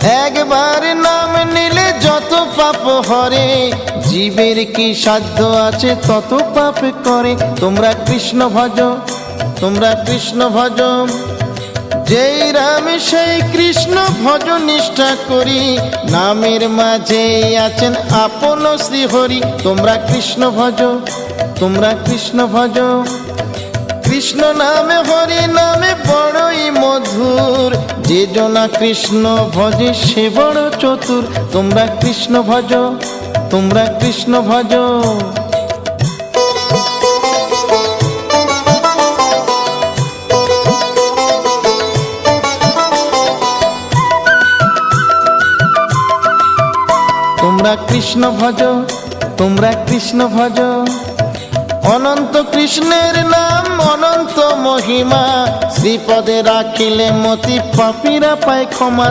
একবার নাম নিলে যত পাপ হরে, জীবের কি সাধ্য আছে তত পাপ করে। তোমরা কৃষ্ণ ভজ, তোমরা কৃষ্ণ ভজ, যেই রাম সেই কৃষ্ণ ভজ নিষ্ঠা করি, নামের মাঝে আছেন আপন শ্রীহরি। তোমরা কৃষ্ণ ভজ, তোমরা কৃষ্ণ ভজ, কৃষ্ণ নামে হরি নামে বড়ই মধুর, যে জনা কৃষ্ণ ভজে সে বড় চতুর। তোমরা কৃষ্ণ ভজ, তোমরা কৃষ্ণ ভজ। তোমরা কৃষ্ণ ভজ, তোমরা কৃষ্ণ ভজ। অনন্ত কৃষ্ণের নাম অনন্ত মহিমা, শ্রীপদে রাখিলে মতি পাপীরা পায় ক্ষমা।